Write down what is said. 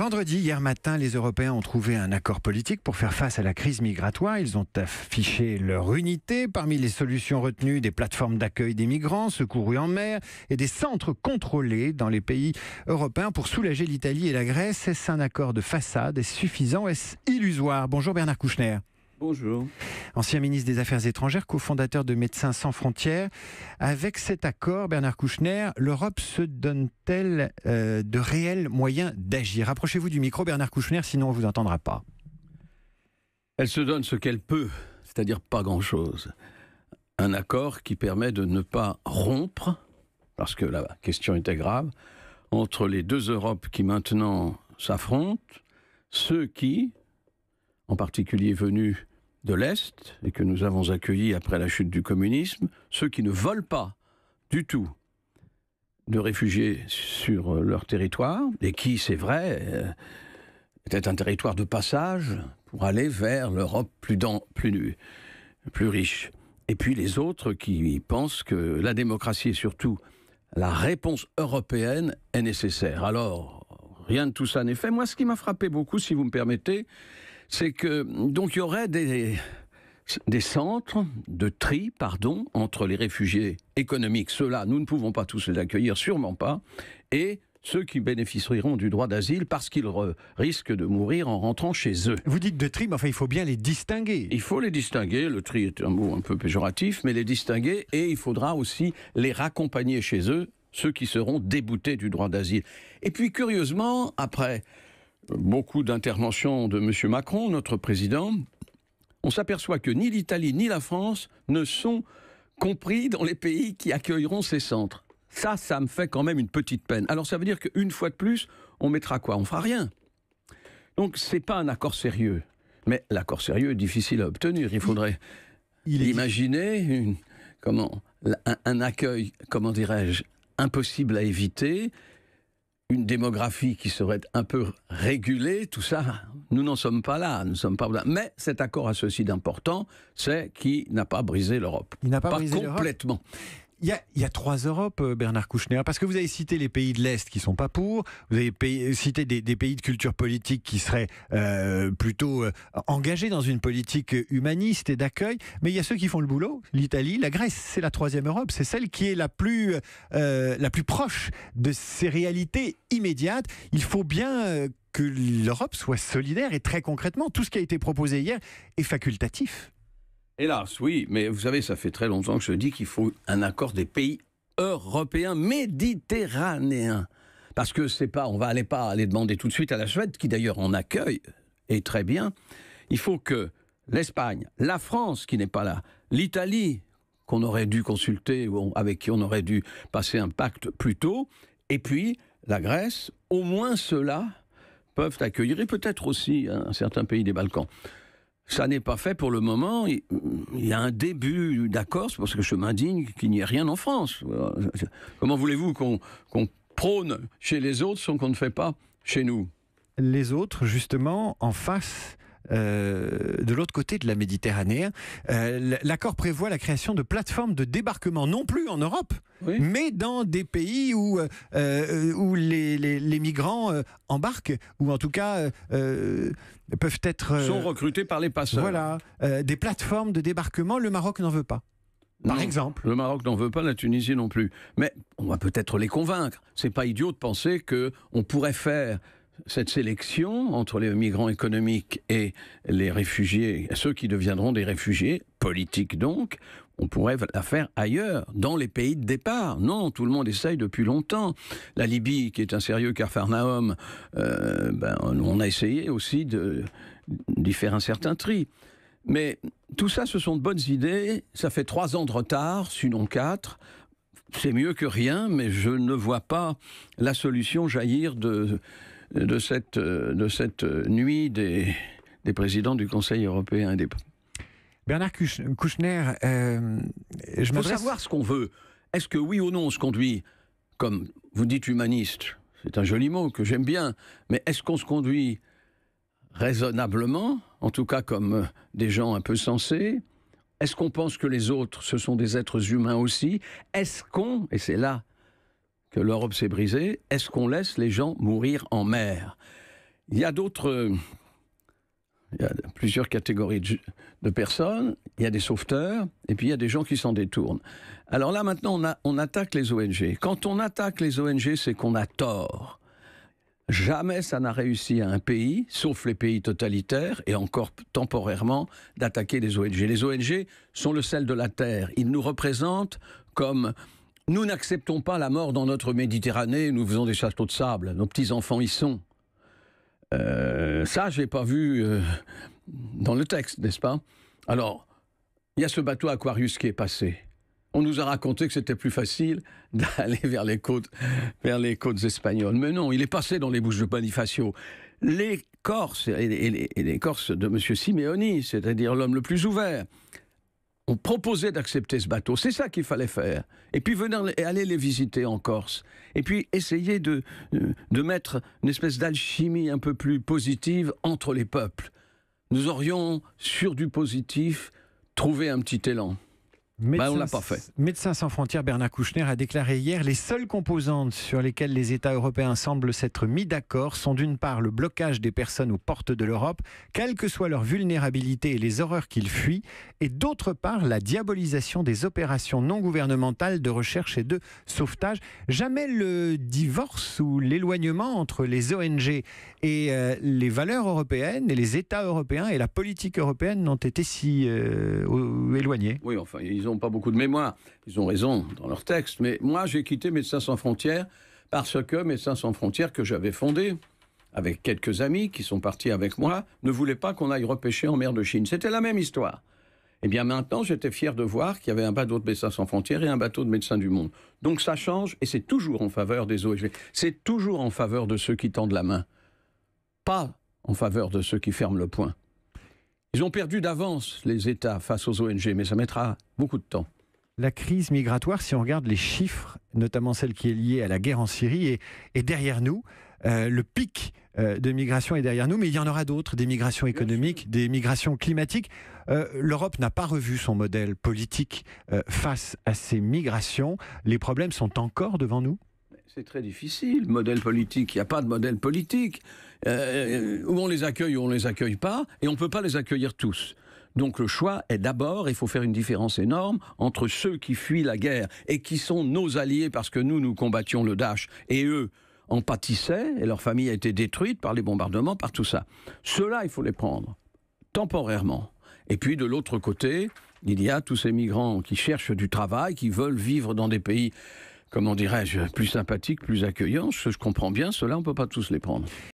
Vendredi, hier matin, les Européens ont trouvé un accord politique pour faire face à la crise migratoire. Ils ont affiché leur unité. Parmi les solutions retenues, des plateformes d'accueil des migrants secourus en mer et des centres contrôlés dans les pays européens pour soulager l'Italie et la Grèce. Est-ce un accord de façade? Est-ce suffisant? Est-ce illusoire? Bonjour Bernard Kouchner. Bonjour. Ancien ministre des Affaires étrangères, cofondateur de Médecins sans frontières. Avec cet accord, Bernard Kouchner, l'Europe se donne-t-elle de réels moyens d'agir? Rapprochez-vous du micro, Bernard Kouchner, sinon on ne vous entendra pas. Elle se donne ce qu'elle peut, c'est-à-dire pas grand-chose. Un accord qui permet de ne pas rompre, parce que la question était grave, entre les deux Europes qui maintenant s'affrontent, ceux qui, en particulier venus de l'Est, et que nous avons accueillis après la chute du communisme, ceux qui ne veulent pas du tout de réfugiés sur leur territoire, et qui, c'est vrai, était un territoire de passage pour aller vers l'Europe plus riche. Et puis les autres qui pensent que la démocratie et surtout la réponse européenne est nécessaire. Alors, rien de tout ça n'est fait. Moi, ce qui m'a frappé beaucoup, si vous me permettez, c'est que donc il y aurait des centres de tri, entre les réfugiés économiques, ceux-là, nous ne pouvons pas tous les accueillir, sûrement pas, et ceux qui bénéficieront du droit d'asile parce qu'ils risquent de mourir en rentrant chez eux. Vous dites de tri, mais enfin, il faut bien les distinguer. Il faut les distinguer, le tri est un mot un peu péjoratif, mais les distinguer, et il faudra aussi les raccompagner chez eux, ceux qui seront déboutés du droit d'asile. Et puis, curieusement, après beaucoup d'interventions de M. Macron, notre président, on s'aperçoit que ni l'Italie ni la France ne sont compris dans les pays qui accueilleront ces centres. Ça me fait quand même une petite peine. Alors ça veut dire qu'une fois de plus, on mettra quoi? On fera rien. Donc c'est pas un accord sérieux. Mais l'accord sérieux est difficile à obtenir. Il faudrait imaginer un accueil, comment dirais-je, impossible à éviter, une démographie qui serait un peu régulée, tout ça, nous n'en sommes pas là, Mais cet accord a ceci d'important, c'est qu'il n'a pas brisé l'Europe. Il n'a pas brisé complètement. Il y a trois Europes, Bernard Kouchner, parce que vous avez cité les pays de l'Est qui ne sont pas pour, vous avez cité des pays de culture politique qui seraient plutôt engagés dans une politique humaniste et d'accueil, mais il y a ceux qui font le boulot, l'Italie, la Grèce, c'est la troisième Europe, c'est celle qui est la plus proche de ces réalités immédiates. Il faut bien que l'Europe soit solidaire et très concrètement, tout ce qui a été proposé hier est facultatif. Hélas, oui, mais vous savez, ça fait très longtemps que je dis qu'il faut un accord des pays européens méditerranéens. Parce que c'est pas, on va pas aller demander tout de suite à la Suède, qui d'ailleurs en accueille, et très bien. Il faut que l'Espagne, la France, qui n'est pas là, l'Italie, qu'on aurait dû consulter, ou avec qui on aurait dû passer un pacte plus tôt, et puis la Grèce, au moins ceux-là peuvent accueillir, et peut-être aussi un certain pays des Balkans. Ça n'est pas fait pour le moment. Il y a un début d'accord, c'est parce que je m'indigne qu'il n'y ait rien en France. Comment voulez-vous qu'on prône chez les autres ce qu'on ne fait pas chez nous? Les autres, justement, en face, de l'autre côté de la Méditerranée, l'accord prévoit la création de plateformes de débarquement, non plus en Europe, oui, mais dans des pays où les migrants embarquent, ou en tout cas peuvent être... sont recrutés par les passeurs. Voilà, des plateformes de débarquement, le Maroc n'en veut pas. Par exemple. Le Maroc n'en veut pas, la Tunisie non plus. Mais on va peut-être les convaincre. C'est pas idiot de penser qu'on pourrait faire cette sélection entre les migrants économiques et les réfugiés, ceux qui deviendront des réfugiés politiques donc, on pourrait la faire ailleurs, dans les pays de départ. Non, tout le monde essaye depuis longtemps. La Libye, qui est un sérieux Capharnaüm, on a essayé aussi d'y faire un certain tri. Mais tout ça, ce sont de bonnes idées. Ça fait 3 ans de retard, sinon 4. C'est mieux que rien, mais je ne vois pas la solution jaillir de cette nuit des présidents du Conseil européen. Bernard Kouchner, il faut savoir ce qu'on veut. Est-ce que oui ou non on se conduit, comme vous dites humaniste, c'est un joli mot que j'aime bien, mais est-ce qu'on se conduit raisonnablement, en tout cas comme des gens un peu sensés? Est-ce qu'on pense que les autres, ce sont des êtres humains aussi? Est-ce qu'on, et c'est là que l'Europe s'est brisée, est-ce qu'on laisse les gens mourir en mer? il y a plusieurs catégories de personnes. Il y a des sauveteurs, et puis il y a des gens qui s'en détournent. Alors là, maintenant, on attaque les ONG. Quand on attaque les ONG, c'est qu'on a tort. Jamais ça n'a réussi à un pays, sauf les pays totalitaires, et encore temporairement, d'attaquer les ONG. Les ONG sont le sel de la terre. Ils nous représentent comme... Nous n'acceptons pas la mort dans notre Méditerranée, nous faisons des châteaux de sable, nos petits-enfants y sont. Ça, je n'ai pas vu dans le texte, n'est-ce pas? Alors, il y a ce bateau Aquarius qui est passé. On nous a raconté que c'était plus facile d'aller vers les côtes espagnoles. Mais non, il est passé dans les Bouches de Bonifacio. Les Corses, et les Corses de M. Simeoni, c'est-à-dire l'homme le plus ouvert, ont proposé d'accepter ce bateau. C'est ça qu'il fallait faire. Et puis aller les visiter en Corse. Et puis essayer de mettre une espèce d'alchimie un peu plus positive entre les peuples. Nous aurions, sur du positif, trouvé un petit élan. On ne l'a pas fait. Médecins sans frontières, Bernard Kouchner a déclaré hier: les seules composantes sur lesquelles les États européens semblent s'être mis d'accord sont d'une part le blocage des personnes aux portes de l'Europe, quelle que soit leur vulnérabilité et les horreurs qu'ils fuient, et d'autre part la diabolisation des opérations non gouvernementales de recherche et de sauvetage. Jamais le divorce ou l'éloignement entre les ONG et les valeurs européennes et les États européens et la politique européenne n'ont été si éloignés. Oui, enfin, ils n'ont pas beaucoup de mémoire. Ils ont raison dans leur texte. Mais moi, j'ai quitté Médecins sans frontières parce que Médecins sans frontières, que j'avais fondé avec quelques amis qui sont partis avec moi, ne voulaient pas qu'on aille repêcher en mer de Chine. C'était la même histoire. Eh bien maintenant, j'étais fier de voir qu'il y avait un bateau de Médecins sans frontières et un bateau de Médecins du monde. Donc ça change, et c'est toujours en faveur des ONG. C'est toujours en faveur de ceux qui tendent la main. Pas en faveur de ceux qui ferment le poing. Ils ont perdu d'avance, les États, face aux ONG, mais ça mettra beaucoup de temps. La crise migratoire, si on regarde les chiffres, notamment celle qui est liée à la guerre en Syrie, est derrière nous. Le pic de migration est derrière nous, mais il y en aura d'autres, des migrations économiques, des migrations climatiques. L'Europe n'a pas revu son modèle politique face à ces migrations. Les problèmes sont encore devant nous? C'est très difficile, modèle politique. Il n'y a pas de modèle politique. Où on les accueille ou on ne les accueille pas, et on ne peut pas les accueillir tous. Donc le choix est d'abord, il faut faire une différence énorme entre ceux qui fuient la guerre et qui sont nos alliés parce que nous combattions le Daesh, et eux en pâtissaient, et leur famille a été détruite par les bombardements, par tout ça. Ceux-là, il faut les prendre, temporairement. Et puis de l'autre côté, il y a tous ces migrants qui cherchent du travail, qui veulent vivre dans des pays, comment dirais-je, plus sympathiques, plus accueillants. Je comprends bien, ceux-là, on ne peut pas tous les prendre.